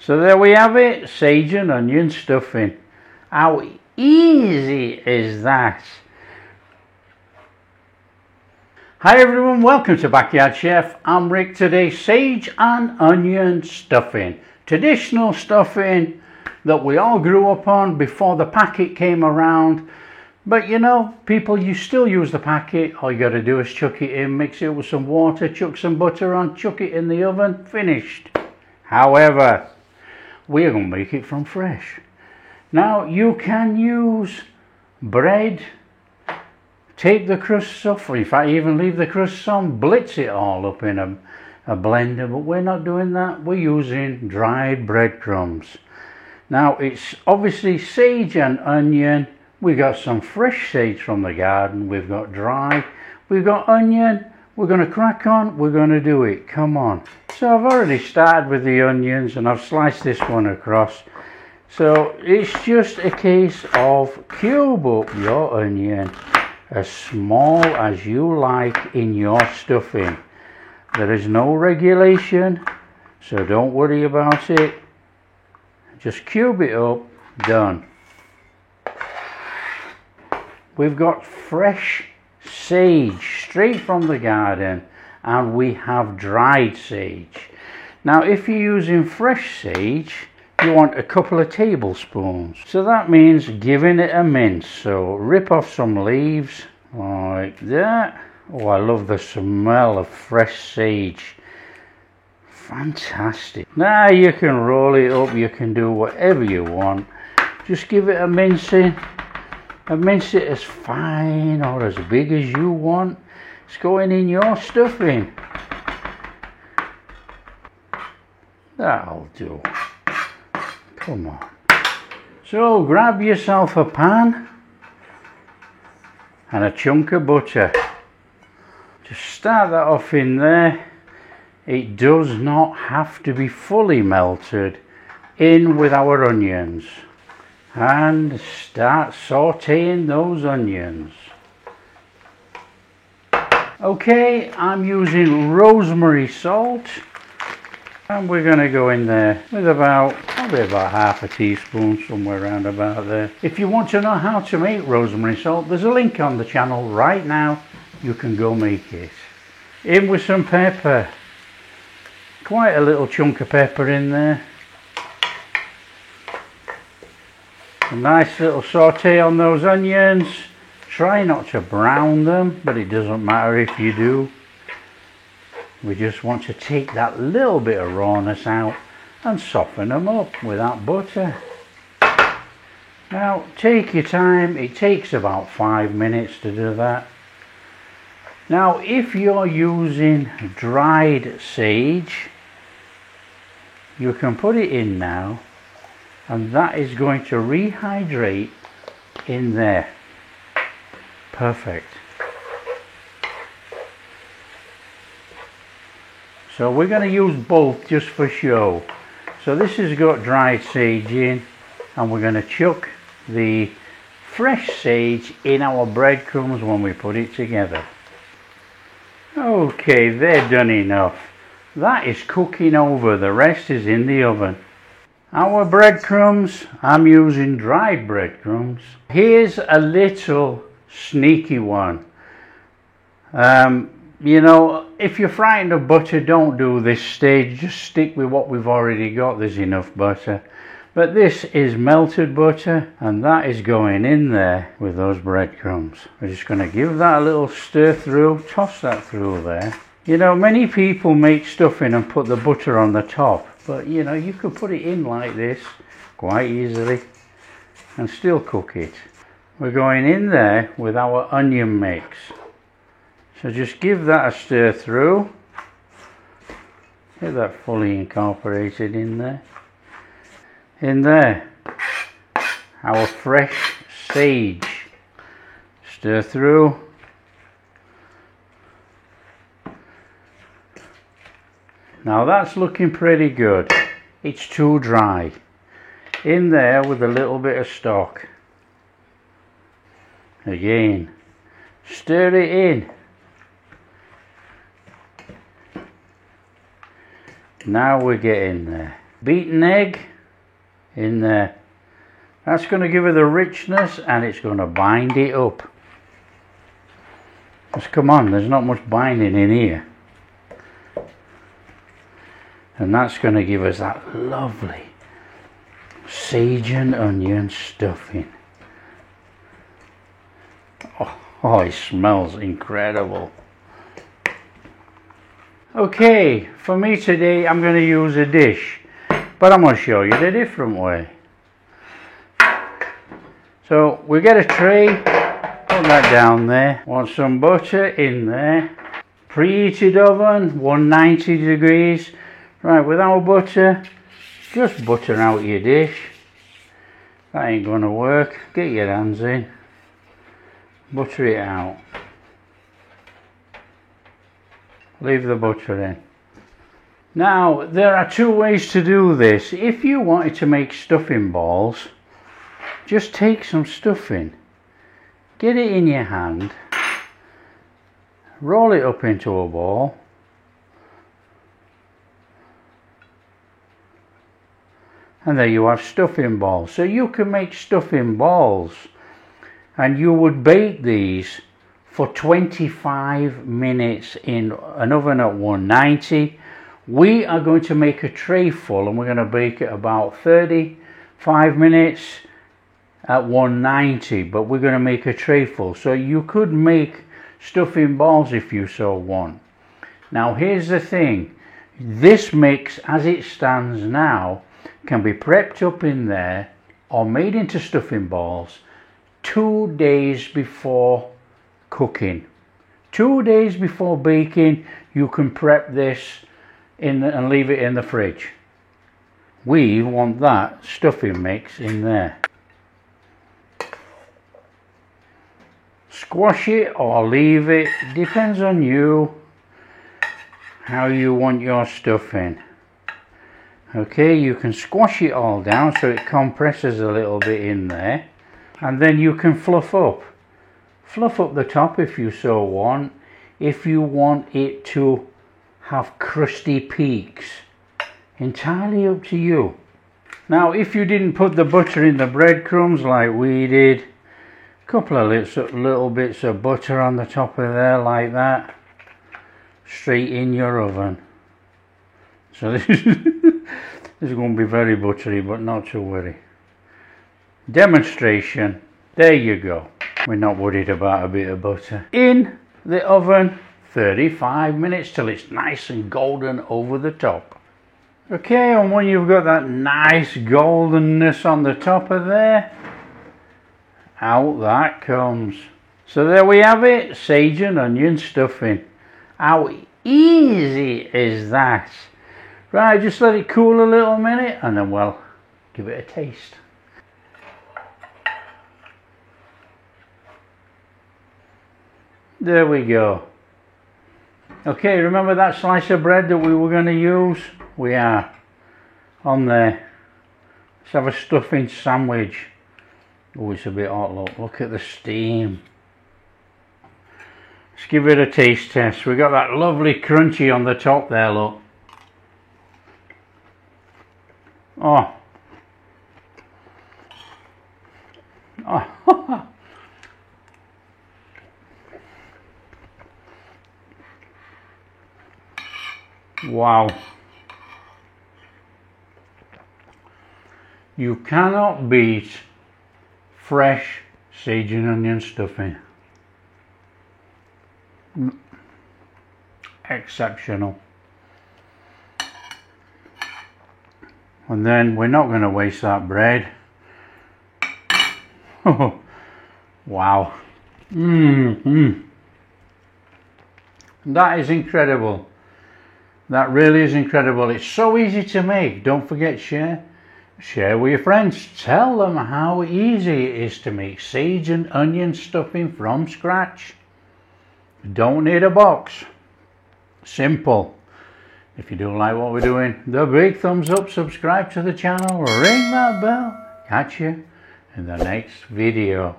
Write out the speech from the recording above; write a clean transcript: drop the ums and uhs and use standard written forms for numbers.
So there we have it, sage and onion stuffing. How easy is that? Hi everyone, welcome to Backyard Chef. I'm Rick. Today, sage and onion stuffing. Traditional stuffing that we all grew up on before the packet came around. But you know, people, you still use the packet. All you got to do is chuck it in, mix it with some water, chuck some butter on, chuck it in the oven, finished. However, we're going to make it from fresh. Now, you can use bread, take the crusts off, or in fact even leave the crusts on, blitz it all up in a blender, but we're not doing that. We're using dried breadcrumbs. Now, it's obviously sage and onion. We got some fresh sage from the garden, we've got dry, we've got onion. We're going to crack on, we're going to do it, come on. So I've already started with the onions and I've sliced this one across. So it's just a case of cube up your onion as small as you like in your stuffing. There is no regulation, so don't worry about it. Just cube it up, done. We've got fresh sage straight from the garden, and we have dried sage. Now if you're using fresh sage, you want a couple of tablespoons, so that means giving it a mince. So rip off some leaves like that. Oh, I love the smell of fresh sage, fantastic. Now you can roll it up, you can do whatever you want, just give it a mincing. And mince it as fine or as big as you want. It's going in your stuffing. That'll do. Come on. So grab yourself a pan and a chunk of butter. Just start that off in there. It does not have to be fully melted. In with our onions. And start sauteing those onions. Okay, I'm using rosemary salt, and we're going to go in there with probably about half a teaspoon, somewhere around about there. If you want to know how to make rosemary salt, there's a link on the channel right now. You can go make it. In with some pepper, quite a little chunk of pepper in there. A nice little saute on those onions. Try not to brown them, but it doesn't matter if you do. We just want to take that little bit of rawness out and soften them up with that butter. Now take your time, it takes about 5 minutes to do that. Now if you're using dried sage, you can put it in now, and that is going to rehydrate in there. Perfect. So we're going to use both just for show. So this has got dried sage in, and we're going to chuck the fresh sage in our breadcrumbs when we put it together. Okay, they're done enough. That is cooking over, the rest is in the oven. Our breadcrumbs, I'm using dried breadcrumbs. Here's a little sneaky one. You know, if you're frightened of butter, don't do this stage. Just stick with what we've already got. There's enough butter. But this is melted butter, and that is going in there with those breadcrumbs. We're just going to give that a little stir through, toss that through there. You know, many people make stuffing and put the butter on the top. But you know, you could put it in like this quite easily and still cook it. We're going in there with our onion mix. So just give that a stir through. Get that fully incorporated in there. In there, our fresh sage. Stir through. Now that's looking pretty good. It's too dry. In there with a little bit of stock. Again, stir it in. Now we're getting there. beaten egg in there. That's going to give it the richness, and it's going to bind it up. Just come on, there's not much binding in here. And that's going to give us that lovely sage and onion stuffing. Oh, it smells incredible. Okay, for me today I'm going to use a dish, but I'm going to show you the different way. So we get a tray, put that down there, want some butter in there, preheated oven 190 degrees. Right, without butter, just butter out your dish. That ain't going to work. Get your hands in, butter it out. Leave the butter in. Now, there are two ways to do this. If you wanted to make stuffing balls, just take some stuffing, get it in your hand, roll it up into a ball, and there you have stuffing balls. So you can make stuffing balls, and you would bake these for 25 minutes in an oven at 190. We are going to make a tray full, and we're going to bake it about 35 minutes at 190, but we're going to make a tray full. So you could make stuffing balls if you so want. Now here's the thing, this mix as it stands now can be prepped up in there or made into stuffing balls 2 days before cooking. 2 days before baking, you can prep this in and leave it in the fridge. We want that stuffing mix in there. Squash it or leave it, depends on you how you want your stuffing. Okay, you can squash it all down so it compresses a little bit in there, and then you can fluff up the top if you so want. If you want it to have crusty peaks, entirely up to you. Now if you didn't put the butter in the breadcrumbs like we did, a couple of little bits of butter on the top of there like that, straight in your oven. So this is going to be very buttery, but not to worry. Demonstration, there you go. We're not worried about a bit of butter. In the oven 35 minutes till it's nice and golden over the top. Okay, and when you've got that nice goldenness on the top of there, out that comes. So there we have it, sage and onion stuffing. How easy is that? Right, just let it cool a little minute and then we'll give it a taste. There we go. Okay, remember that slice of bread that we were going to use? We are on there. Let's have a stuffing sandwich. Oh, it's a bit hot, look at the steam. Let's give it a taste test. We got that lovely crunchy on the top there, look. Oh. Oh. Wow. You cannot beat fresh sage and onion stuffing. Exceptional. And then we're not going to waste that bread. Oh, wow. That is incredible. That really is incredible. It's so easy to make. Don't forget, share with your friends. Tell them how easy it is to make sage and onion stuffing from scratch. Don't need a box. Simple. If you do like what we're doing, the big thumbs up, subscribe to the channel, ring that bell. Catch you in the next video.